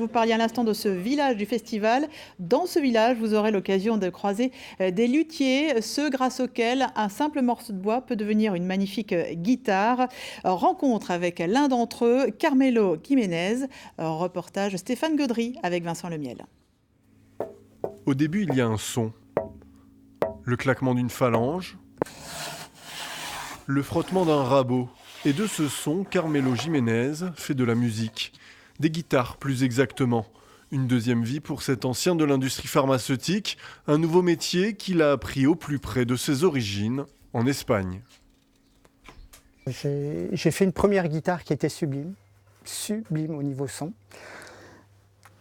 Vous parliez à l'instant de ce village du festival. Dans ce village, vous aurez l'occasion de croiser des luthiers, ceux grâce auxquels un simple morceau de bois peut devenir une magnifique guitare. Rencontre avec l'un d'entre eux, Carmelo Jiménez. Reportage Stéphane Gaudry avec Vincent Lemiel. Au début, il y a un son. Le claquement d'une phalange. Le frottement d'un rabot. Et de ce son, Carmelo Jiménez fait de la musique. Des guitares, plus exactement. Une deuxième vie pour cet ancien de l'industrie pharmaceutique, un nouveau métier qu'il a appris au plus près de ses origines, en Espagne. J'ai fait une première guitare qui était sublime au niveau son.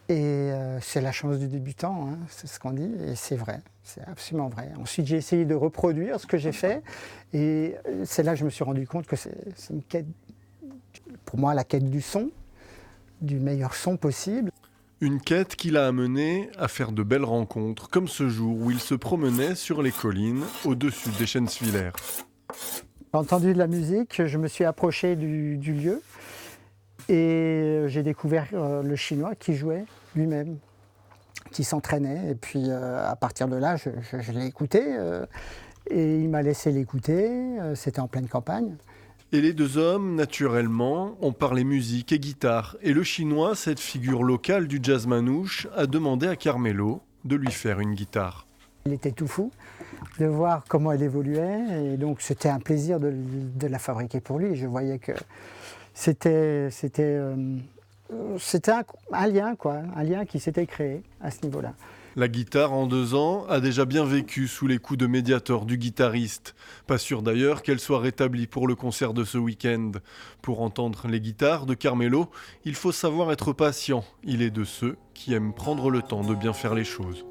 Et c'est la chance du débutant, hein, c'est ce qu'on dit, et c'est vrai, c'est absolument vrai. Ensuite, j'ai essayé de reproduire ce que j'ai fait, et c'est là que je me suis rendu compte que c'est une quête, pour moi, la quête du son, du meilleur son possible. Une quête qui l'a amené à faire de belles rencontres, comme ce jour où il se promenait sur les collines au-dessus d'Eschentzwiller. J'ai entendu de la musique, je me suis approché du lieu et j'ai découvert le Chinois qui jouait lui-même, qui s'entraînait. Et puis à partir de là, je l'ai écouté et il m'a laissé l'écouter. C'était en pleine campagne. Et les deux hommes, naturellement, ont parlé musique et guitare. Et le Chinois, cette figure locale du jazz manouche, a demandé à Carmelo de lui faire une guitare. Il était tout fou de voir comment elle évoluait. Et donc c'était un plaisir de la fabriquer pour lui. Je voyais que c'était un lien, quoi, un lien qui s'était créé à ce niveau-là. La guitare, en 2 ans, a déjà bien vécu sous les coups de médiator du guitariste. Pas sûr d'ailleurs qu'elle soit rétablie pour le concert de ce week-end. Pour entendre les guitares de Carmelo, il faut savoir être patient. Il est de ceux qui aiment prendre le temps de bien faire les choses.